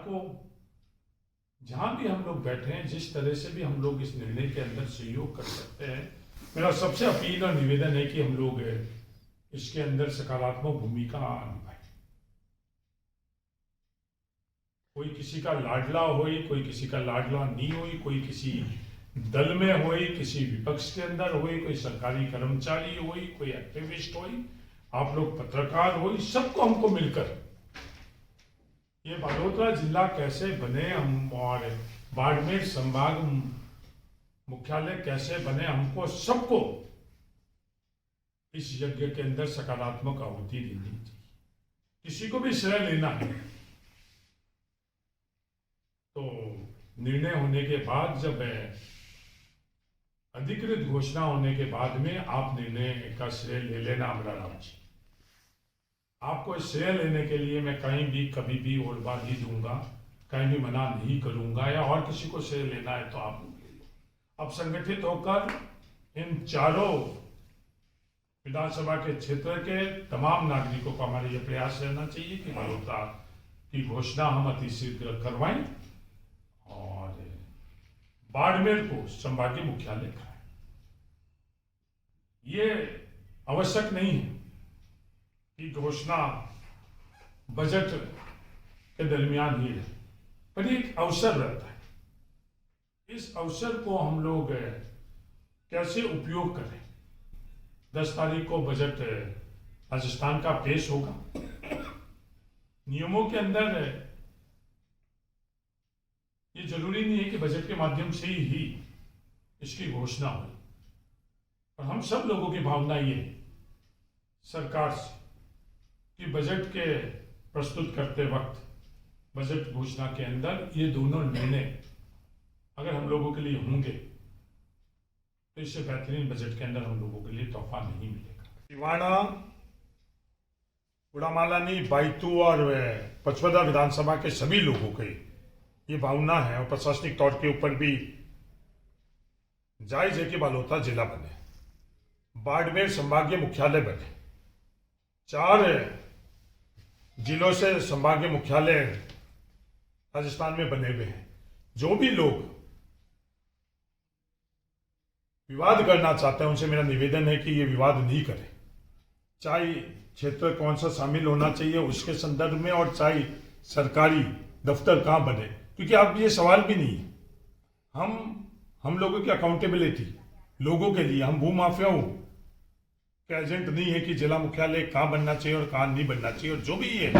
को जहां भी हम लोग बैठे हैं, जिस तरह से भी हम लोग इस निर्णय के अंदर सहयोग कर सकते हैं, मेरा सबसे अपील और निवेदन है कि हम लोग इसके अंदर सकारात्मक भूमिका निभाएं। कोई किसी का लाडला होई, कोई किसी का लाडला नहीं होई, कोई किसी दल में होई, किसी विपक्ष के अंदर होई, कोई सरकारी कर्मचारी होई, कोई एक्टिविस्ट होई, आप लोग पत्रकार होई, सबको हमको मिलकर ये बालोतरा जिला कैसे बने हम और बाड़मेर संभाग मुख्यालय कैसे बने, हमको सबको इस यज्ञ के अंदर सकारात्मक आहुति देनी चाहिए। किसी को भी श्रेय लेना है तो निर्णय होने के बाद, जब अधिकृत घोषणा होने के बाद में आप निर्णय का श्रेय ले लेना अमराराम जी। आपको श्रेय लेने के लिए मैं कहीं भी कभी भी ओलबा नहीं दूंगा, कहीं भी मना नहीं करूंगा, या और किसी को श्रेय लेना है तो आप ले लो। अब संगठित होकर इन चारों विधानसभा के क्षेत्र के तमाम नागरिकों का हमारा यह प्रयास रहना चाहिए कि बालोतरा की घोषणा हम अतिशीघ्र करवाएं और बाड़मेर को संभागीय मुख्यालय कराएं। ये आवश्यक नहीं है कि घोषणा बजट के दरमियान ही रहे, पर एक अवसर रहता है। इस अवसर को हम लोग कैसे उपयोग करें। 10 तारीख को बजट राजस्थान का पेश होगा। नियमों के अंदर ये जरूरी नहीं है कि बजट के माध्यम से ही इसकी घोषणा हो, और हम सब लोगों की भावना ये है सरकार से कि बजट के प्रस्तुत करते वक्त, बजट घोषणा के अंदर ये दोनों निर्णय अगर हम लोगों के लिए होंगे तो इससे बेहतरीन बजट के अंदर हम लोगों के लिए तोहफा नहीं मिलेगा। टिवाणा, उड़ामालानी, बाइतू और पचवदा विधानसभा के सभी लोगों की ये भावना है और प्रशासनिक तौर के ऊपर भी जायज है कि बालोतरा जिला बने, बाड़मेर संभागीय मुख्यालय बने। 4 जिलों से संभागीय मुख्यालय राजस्थान में बने हुए हैं। जो भी लोग विवाद करना चाहते हैं उनसे मेरा निवेदन है कि ये विवाद नहीं करें, चाहे क्षेत्र कौन सा शामिल होना चाहिए उसके संदर्भ में, और चाहे सरकारी दफ्तर कहाँ बने, क्योंकि अब ये सवाल भी नहीं है। हम लोगों की अकाउंटेबिलिटी लोगों के लिए, हम भूमाफियाओं के एजेंट नहीं है कि जिला मुख्यालय कहाँ बनना चाहिए और कहाँ नहीं बनना चाहिए। और जो भी ये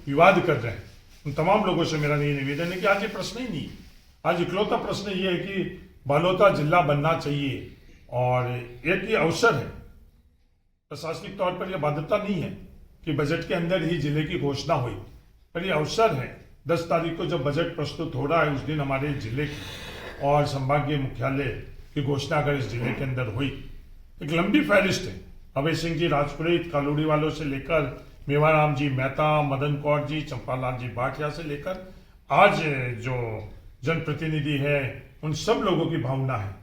विवाद कर रहे हैं उन तमाम लोगों से मेरा ये निवेदन है कि आज ये प्रश्न ही नहीं, आज इकलौता प्रश्न ये है कि बालोतरा जिला बनना चाहिए, और एक ये अवसर है। प्रशासनिक तौर पर यह बाध्यता नहीं है कि बजट के अंदर ही जिले की घोषणा हुई, पर यह अवसर है 10 तारीख को जब बजट प्रस्तुत हो रहा है उस दिन हमारे जिले और संभागीय मुख्यालय की घोषणा अगर इस जिले के अंदर हुई। एक लंबी फहरिस्त है, अभय सिंह जी राजपुरोहित कालोड़ी वालों से लेकर मेवाराम जी मेहता, मदन कौर जी, चंपालाल जी भाटिया से लेकर आज जो जनप्रतिनिधि है उन सब लोगों की भावना है।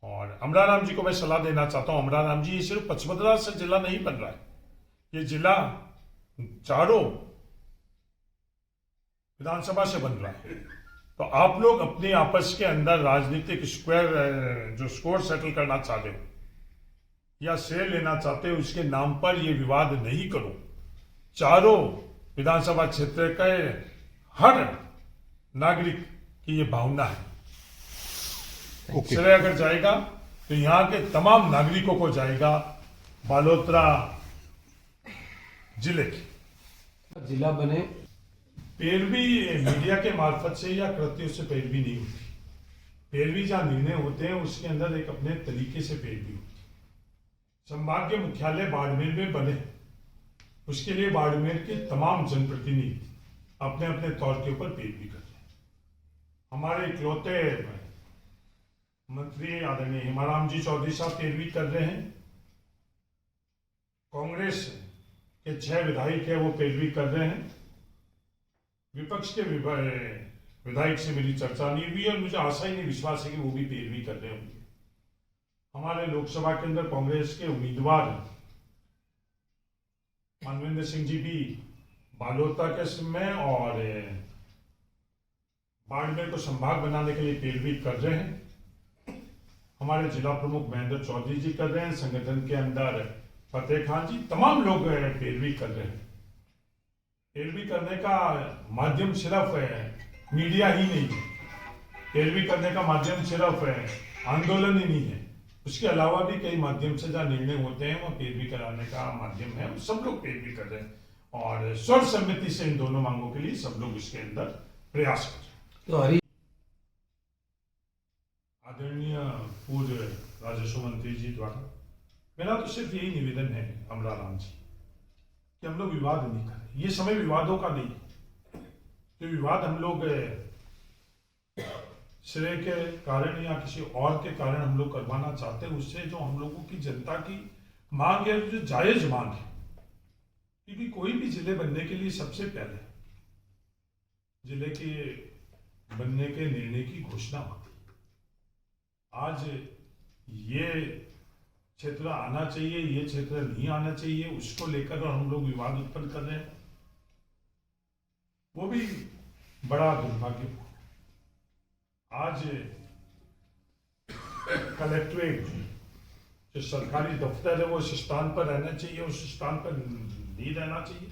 और अमराराम जी को मैं सलाह देना चाहता हूं, अमराराम जी, ये सिर्फ पचमढ़ी से जिला नहीं बन रहा है, ये जिला चारों विधानसभा से बन रहा है। तो आप लोग अपने आपस के अंदर राजनीतिक स्कोर सेटल करना चाहते हो या श्रेय लेना चाहते हो, उसके नाम पर ये विवाद नहीं करो। चारों विधानसभा क्षेत्र के हर नागरिक की ये भावना है। श्रेय अगर जाएगा तो यहाँ के तमाम नागरिकों को जाएगा, बालोतरा जिले के जिला बने। पैरवी मीडिया के मार्फत से या कृत्यों से पैरवी नहीं होती। पैरवी जहाँ निर्णय होते हैं उसके अंदर एक अपने तरीके से पैरवी होती है। संभागीय मुख्यालय बाड़मेर में बने, उसके लिए बाड़मेर के तमाम जनप्रतिनिधि अपने अपने तौर के ऊपर पैरवी कर रहे हैं। हमारे इकलौते मंत्री आदरणीय हेमाराम जी चौधरी साहब पैरवी कर रहे हैं। कांग्रेस के 6 विधायक है वो पैरवी कर रहे हैं। विपक्ष के विधायक से मेरी चर्चा नहीं हुई और मुझे आशा ही नहीं, विश्वास है कि वो भी पैरवी कर रहे होंगे। हमारे लोकसभा के अंदर कांग्रेस के उम्मीदवार मानवेंद्र सिंह जी भी बालोतरा के में और बाड़मेर को संभाग बनाने के लिए पैरवी कर रहे हैं। हमारे जिला प्रमुख महेंद्र चौधरी जी कर रहे हैं, संगठन के अंदर फतेह खान जी, तमाम लोग पैरवी कर रहे हैं। पैरवी करने का माध्यम सिर्फ मीडिया ही नहीं है, पैरवी करने का माध्यम सिर्फ आंदोलन ही नहीं है, उसके अलावा भी कई माध्यम से जहाँ निर्णय होते हैं वो पैरवी कराने का माध्यम है। सब लोग पैरवी कर रहे हैं और सर्वसम्मति से इन दोनों मांगों के लिए सब लोग इसके अंदर प्रयास कर रहे हैं। आदरणीय पूर्व राजस्व मंत्री जी द्वारा मेरा तो सिर्फ यही निवेदन है अमरा राम जी कि हम लोग विवाद नहीं करें। ये समय विवादों का नहीं है। जो विवाद हम लोग श्रेय के कारण या किसी और के कारण हम लोग करवाना चाहते हैं, उससे जो हम लोगों की जनता की मांग है, जो जायज मांग है, क्योंकि कोई भी जिले बनने के लिए सबसे पहले जिले के बनने के निर्णय की घोषणा होती है। आज ये क्षेत्र आना चाहिए, ये क्षेत्र नहीं आना चाहिए, उसको लेकर हम लोग विवाद उत्पन्न कर रहे हैं, वो भी बड़ा दुर्भाग्यपूर्ण। आज कलेक्ट्रेट जो सरकारी दफ्तर है वो इस स्थान पर रहना चाहिए, उस स्थान पर नहीं रहना चाहिए,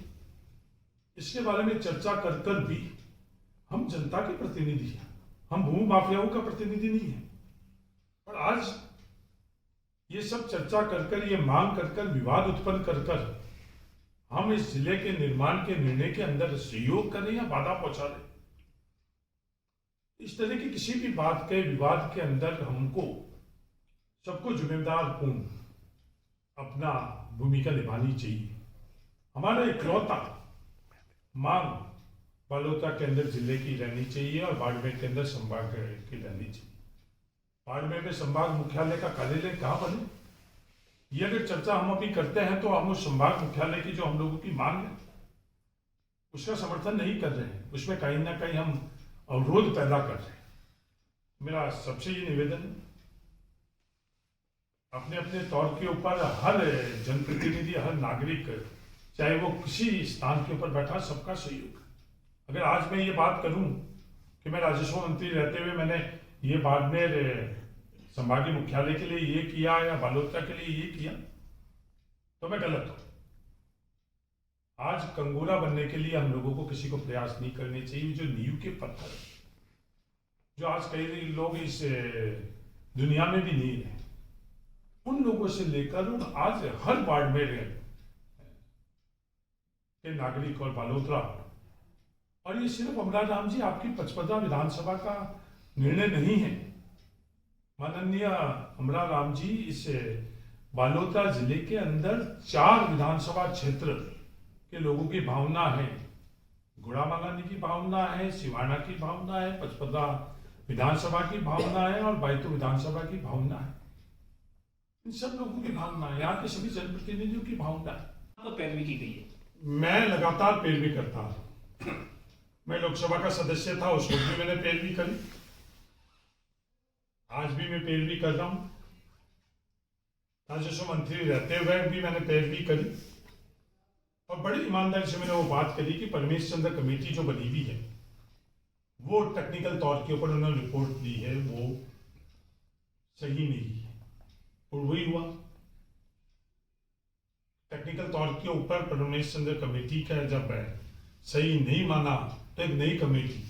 इसके बारे में चर्चा कर कर भी हम जनता के प्रतिनिधि हैं, हम भू माफियाओं का प्रतिनिधि नहीं है। और आज ये सब चर्चा कर कर, ये मांग कर कर, विवाद उत्पन्न कर कर हम इस जिले के निर्माण के निर्णय के अंदर सहयोग करें या बाधा पहुंचा दें, इस तरह की किसी भी बात के विवाद के अंदर हमको सबको जिम्मेदार पूर्ण अपना भूमिका निभानी चाहिए। हमारा इकलौता मांग बालोतरा के अंदर जिले की रहनी चाहिए और बाड़मेर के अंदर संभाग की रहनी चाहिए। बाड़मेर में संभाग मुख्यालय का कार्यालय कहाँ बने, ये अगर चर्चा हम अभी करते हैं तो हम उस संभाग मुख्यालय की जो हम लोगों की मांग है उसका समर्थन नहीं कर रहे हैं, उसमें कहीं ना कहीं हम अवरोध पैदा कर रहे हैं। मेरा सबसे ये निवेदन है, अपने अपने तौर के ऊपर हर जनप्रतिनिधि, हर नागरिक, चाहे वो किसी स्थान के ऊपर बैठा, सबका सहयोग। अगर आज मैं ये बात करूं कि मैं राजस्व मंत्री रहते हुए मैंने ये बाड़मेर संभागीय मुख्यालय के लिए ये किया या बालोतरा के लिए ये किया, तो मैं गलत हूं। आज कंगोरा बनने के लिए हम लोगों को किसी को प्रयास नहीं करने चाहिए। जो नींव के पत्थर, जो आज कई लोग इस दुनिया में भी नहीं है, उन लोगों से लेकर आज हर बाड़मेर के नागरिक और बालोतरा, और ये सिर्फ अमरा राम जी आपकी 55 विधानसभा का निर्णय नहीं है। माननीय अमरा राम जी इस बालोतरा जिले के अंदर 4 विधानसभा क्षेत्र के लोगों की भावना है, गुड़ामालानी की भावना है, सिवाना की भावना है, 55 विधानसभा की भावना है और बायतू विधानसभा की भावना है। इन सब लोगों की भावना है, यहाँ के सभी जनप्रतिनिधियों की भावना है। तो पैरवी की गई है, मैं लगातार पैरवी करता हूं। मैं लोकसभा का सदस्य था, उस वक्त भी मैंने पैरवी करी, आज भी मैं पैरवी कर रहा हूं। राजस्व मंत्री रहते हुए भी मैंने पैरवी करी और बड़ी ईमानदारी से मैंने वो बात करी कि परमेश चंद्र कमेटी जो बनी हुई है वो टेक्निकल तौर के ऊपर उन्होंने रिपोर्ट दी है, वो सही नहीं है। और वही हुआ, टेक्निकल तौर के ऊपर परमेश चंद्र कमेटी का जब सही नहीं माना तो एक नई कमेटी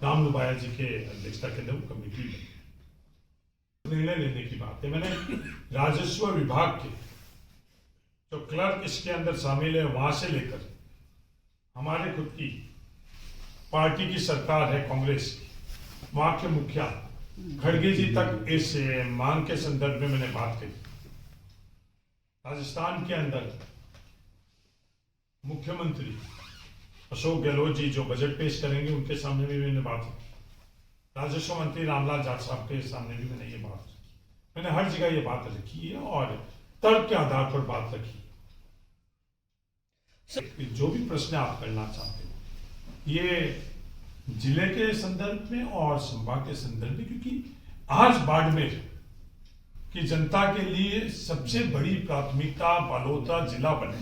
राम लुबाया जी के अध्यक्षता के अंदर कमेटी बनी। निर्णय लेने की बात है, मैंने राजस्व विभाग के जो क्लर्क इसके अंदर शामिल है वहां से लेकर हमारे खुद की पार्टी की सरकार है कांग्रेस की, वहां के मुखिया खड़गे जी तक इस मांग के संदर्भ में मैंने बात करी। राजस्थान के अंदर मुख्यमंत्री अशोक गहलोत जी जो बजट पेश करेंगे उनके सामने भी मैंने बात की। राजस्व मंत्री रामलाल जाट साहब के सामने भी मैंने ये बात रखी। मैंने हर जगह ये बात रखी है और तर्क के आधार पर बात रखी। जो भी प्रश्न आप करना चाहते हो ये जिले के संदर्भ में और संभाग के संदर्भ में, क्योंकि आज बाड़मेर की जनता के लिए सबसे बड़ी प्राथमिकता बालोतरा जिला बने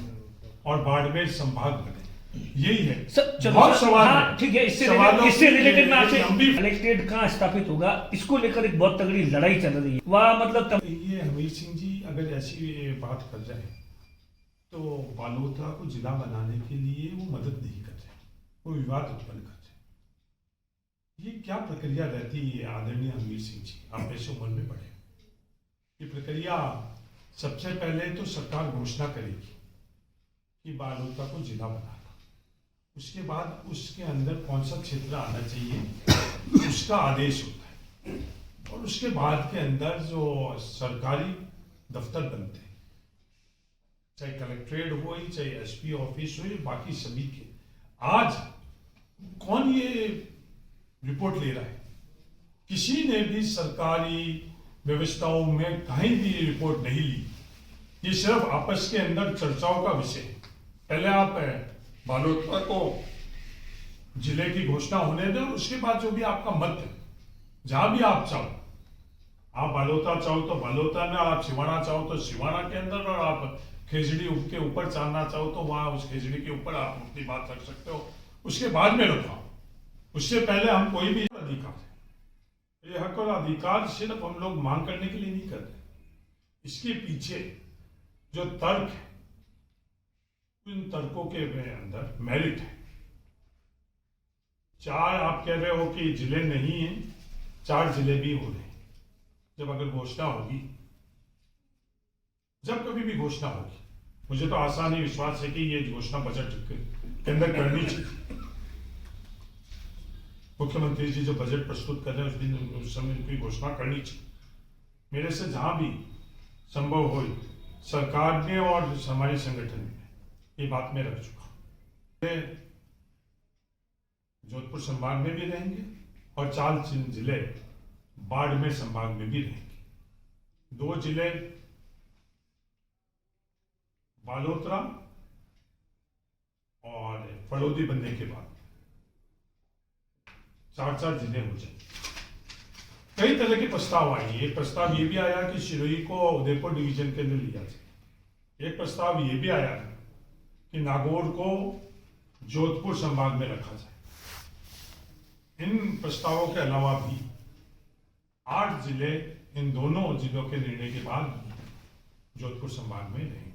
और बाड़मेर संभाग बने। यही है। सर चलो बहुत सर, सवाल हाँ है। ठीक है, सवालों इससे की रिलेटेड मैं आपसे लंबी कलेक्टेड कहाँ स्थापित होगा इसको लेकर एक बहुत तगड़ी लड़ाई चल रही है वह मतलब ये हमीर सिंह जी अगर ऐसी बात कर रहे हैं तो बालोतरा को जिला बनाने के लिए वो मदद नहीं कर रहे, वो विवाद उत्पन्न कर रहे। ये क्या प्रक्रिया रहती है आदरणीय हमीर सिंह जी, आप ऐसे उम्र में पढ़े। ये प्रक्रिया सबसे पहले तो सरकार घोषणा करेगी कि बालोतरा को जिला बनाना, उसके बाद उसके अंदर कौन सा क्षेत्र आना चाहिए उसका आदेश होता है, और उसके बाद के अंदर जो सरकारी दफ्तर बनते हैं, चाहे कलेक्ट्रेट हो चाहे एसपी ऑफिस हो, बाकी सभी के। आज कौन ये रिपोर्ट ले रहा है? किसी ने भी सरकारी व्यवस्थाओं में कहीं भी रिपोर्ट नहीं ली। ये सिर्फ आपस के अंदर चर्चाओं का विषय है। पहले आप बालोतरा को जिले की घोषणा होने दें, उसके बाद जो भी आपका मत है, जहां भी आप चाहो, आप बालोतरा चाहो तो बालोतरा में, और आप सिवाना चाहो तो सिवाना के अंदर, और आप खेजड़ी के ऊपर जानना चाहो तो वहां उस खेजड़ी के ऊपर आप अपनी बात रख सकते हो, उसके बाद में रखो। उससे पहले हम कोई भी अधिकार है, ये हक और अधिकार सिर्फ हम लोग मांग करने के लिए नहीं करते, इसके पीछे जो तर्क है, इन तर्कों के अंदर मेरिट है। 4 आप कह रहे हो कि जिले नहीं है, 4 जिले भी हो रहे हैं। जब अगर घोषणा होगी, जब कभी भी घोषणा होगी, मुझे तो आशा नहीं, विश्वास है कि ये घोषणा बजट के अंदर करनी चाहिए। मुख्यमंत्री जी जो बजट प्रस्तुत कर रहे हैं उस दिन, उस समय उनकी घोषणा करनी चाहिए। मेरे से जहां भी संभव हो सरकार ने और हमारे संगठन में ये बात मैं रख चुका। जोधपुर संभाग में भी रहेंगे और 4 जिले बाड़मेर संभाग में भी रहेंगे। 2 जिले बालोतरा और फड़ौदी बनने के बाद 4 जिले हो जाए। कई तरह के प्रस्ताव आए। एक प्रस्ताव ये भी आया कि सिरोही को उदयपुर डिवीजन के अंदर लिया जाए। एक प्रस्ताव ये भी आया कि नागौर को जोधपुर संभाग में रखा जाए। इन प्रस्तावों के अलावा भी 8 जिले इन दोनों जिलों के निर्णय के बाद जोधपुर संभाग में रहेंगे।